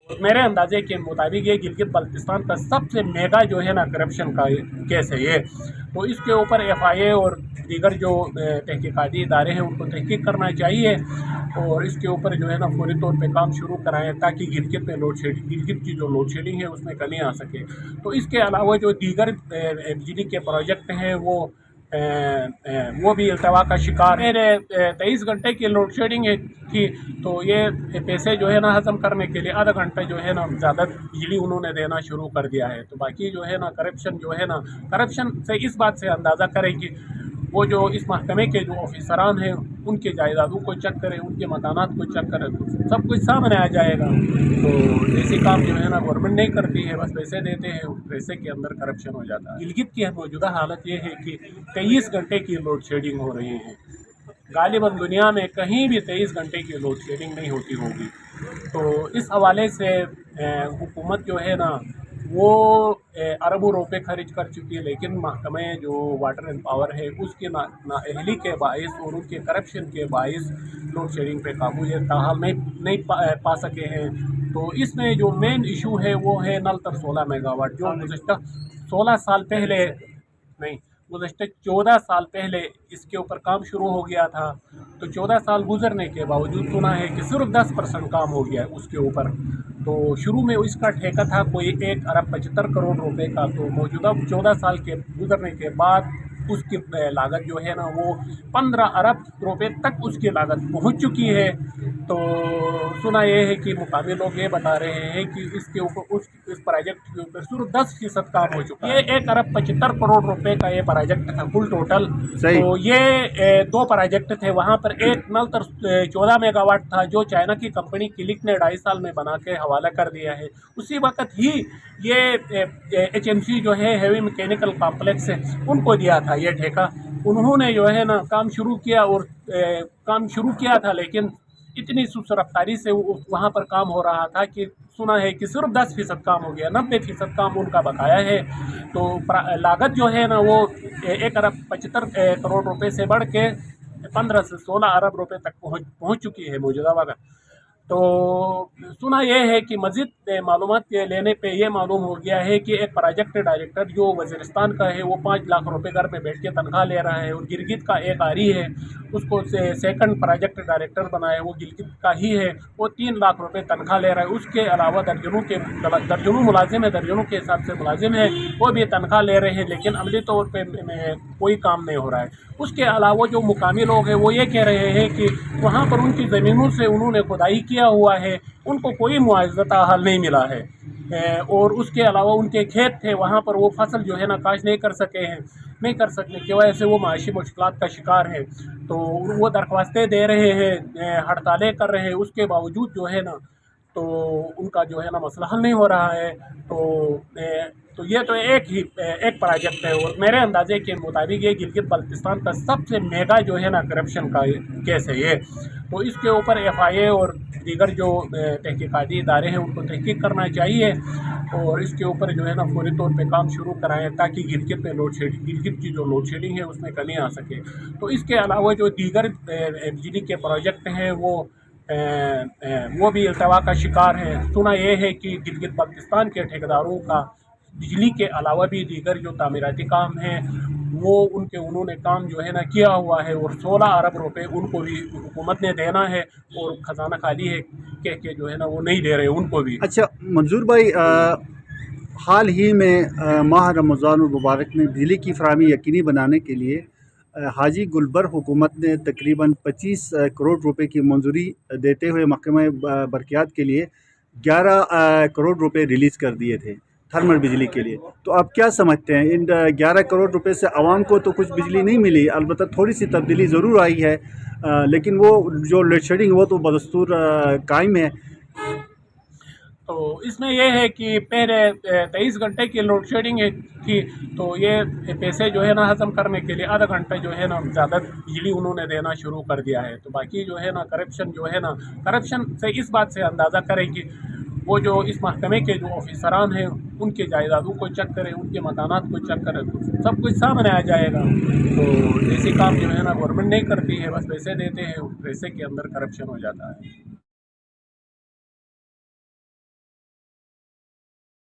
मेरे अंदाजे के मुताबिक ये गिलगित बल्तिस्तान का सबसे मेगा जो है ना करप्शन का केस है ये। तो इसके ऊपर FIA और दीगर जो तहकीकाती इदारे हैं उनको तहकीक करना चाहिए और इसके ऊपर जो है ना फौरी तौर पे काम शुरू कराएं ताकि गिलगित की जो लोड शेडिंग है उसमें कमी आ सके। तो इसके अलावा जो दीगर बिजली के प्रोजेक्ट हैं वो भी अल्तवा का शिकार है। 23 घंटे की लोड शेडिंग थी तो ये पैसे जो है ना हज़म करने के लिए आधा घंटा जो है ना ज़्यादा बिजली उन्होंने देना शुरू कर दिया है। तो बाकी जो है ना करप्शन से इस बात से अंदाज़ा करें कि वो जो इस महकमे के जो ऑफिसरान हैं उनके जायदादों को चेक करें, उनके मकानात को चेक करें, तो सब कुछ सामने आ जाएगा। तो ऐसे काम जो है ना गवर्नमेंट नहीं करती है, बस पैसे देते हैं, पैसे के अंदर करप्शन हो जाता है। गिलगित की मौजूदा हालत ये है कि 23 घंटे की लोड शेडिंग हो रही है। गालिबन दुनिया में कहीं भी 23 घंटे की लोड शेडिंग नहीं होती होगी। तो इस हवाले से हुकूमत जो है ना वो अरबों रुपए खर्च कर चुकी है, लेकिन महकमे जो वाटर एंड पावर है उसकी नाअहली के बाइस और उनके करप्शन के बाइस लोड शेडिंग पे काबू ये ताहाल नहीं पा सके हैं। तो इसमें जो मेन इशू है वो है नल तर 16 मेगावाट जो गुज़श्ता 16 साल पहले नहीं गुज़श्ता 14 साल पहले इसके ऊपर काम शुरू हो गया था। तो 14 साल गुजरने के बावजूद सुना है कि सिर्फ 10% काम हो गया है उसके ऊपर। तो शुरू में इसका ठेका था कोई 1 अरब 75 करोड़ रुपए का। तो मौजूदा 14 साल के गुजरने के बाद उसकी लागत जो है ना वो 15 अरब रुपए तक उसकी लागत पहुंच चुकी है। तो सुना ये है कि मुकामी लोग ये बता रहे हैं कि इसके ऊपर इस प्रोजेक्ट के ऊपर सिर्फ 10% काम हो चुका है। ये 1 अरब 75 करोड़ रुपए का ये प्रोजेक्ट था कुल टोटल। तो ये 2 प्रोजेक्ट थे। वहाँ पर एक नल तर 14 मेगावाट था जो चाइना की कंपनी क्लिक ने 2.5 साल में बना के हवाला कर दिया है। उसी वक्त ही ये HMC जो है हैवी मैकेनिकल कॉम्प्लेक्स है उनको दिया था ये ठेका। उन्होंने जो है ना काम शुरू किया था, लेकिन इतनी सुस्त रफ्तारी से वहाँ पर काम हो रहा था कि सुना है कि सिर्फ 10% काम हो गया, 90% काम उनका बकाया है। तो लागत जो है ना वो 1 अरब 75 करोड़ रुपए से बढ़ के 15 से 16 अरब रुपए तक पहुँच चुकी है मौजूदा वक्त। तो सुना यह है कि मज़ीद मालूमात के लेने पे ये मालूम हो गया है कि एक प्रोजेक्ट डायरेक्टर जो वज़ीरिस्तान का है वो 5 लाख रुपए घर पे बैठ के तनख्वाह ले रहा है। और गिलगित का एक आरी है उसको सेकंड प्रोजेक्ट डायरेक्टर बनाया वो गिलगित का ही है, वो 3 लाख रुपए तनख्वाह ले रहा है। उसके अलावा दर्जनों मुलाजिम है, दर्जनों के हिसाब से मुलाजिम है, वो भी तनख्वाह ले रहे हैं, लेकिन अमली तौर पर कोई काम नहीं हो रहा है। उसके अलावा जो मुकामी लोग हैं वो ये कह रहे हैं कि वहाँ पर उनकी ज़मीनों से उन्होंने खुदाई किया हुआ है, उनको कोई मुआवजा हाल नहीं मिला है। और उसके अलावा उनके खेत थे वहाँ पर वो फसल जो है ना काश नहीं कर सकने की वजह से वो माशी मुश्किलात का शिकार है। तो वो दरख्वास्तें दे रहे हैं, हड़तालें कर रहे हैं, उसके बावजूद जो है ना तो उनका जो है ना मसला हल नहीं हो रहा है। तो ये तो एक प्रोजेक्ट है और मेरे अंदाजे के मुताबिक ये गिलगित बल्तिस्तान का सबसे मेगा जो है ना करप्शन का केस है ये। तो इसके ऊपर FIA और दीगर जो तहकीकाती इदारे हैं उनको तहकीक करना चाहिए और इसके ऊपर जो है ना फौरी तौर पे काम शुरू कराएं ताकि गिलगित की जो लोड शेडिंग है उसमें कमी आ सके। तो इसके अलावा जो दीगर बिजली के प्रोजेक्ट हैं वो भी अल्तवा का शिकार है। सुना ये है कि गिलगित बल्तिस्तान के ठेकेदारों का बिजली के अलावा भी दीगर जो तामीराती काम हैं वो उन्होंने काम जो है ना किया हुआ है और 16 अरब रुपए उनको भी हुकूमत ने देना है और ख़जाना खाली है के जो है ना वो नहीं दे रहे उनको भी। अच्छा मंजूर भाई, हाल ही में माह रमज़ान मुबारक में बिजली की फराहमी यकीनी बनाने के लिए हाजी गुलबर हुकूमत ने तकरीबन 25 करोड़ रुपए की मंजूरी देते हुए महकमे बरक़ियात के लिए 11 करोड़ रुपए रिलीज़ कर दिए थे थर्मल बिजली के लिए। तो आप क्या समझते हैं इन 11 करोड़ रुपए से आवाम को तो कुछ बिजली नहीं मिली, अलबत्ता थोड़ी सी तब्दीली ज़रूर आई है, लेकिन वो जो लोड शेडिंग वो तो बदस्तूर कायम है। तो इसमें यह है कि पहले 23 घंटे की लोड शेडिंग थी तो ये पैसे जो है ना हज़म करने के लिए आधा घंटा जो है ना ज़्यादा बिजली उन्होंने देना शुरू कर दिया है। तो बाकी जो है ना करप्शन से इस बात से अंदाज़ा करें कि वो जो इस महकमे के जो ऑफिसरान हैं उनके जायदादों को चेक करें, उनके मकानात को चेक करें, तो सब कुछ सामने आ जाएगा। तो ऐसे काम जो है ना गवर्नमेंट नहीं करती है, बस पैसे देते हैं, पैसे के अंदर करप्शन हो जाता है।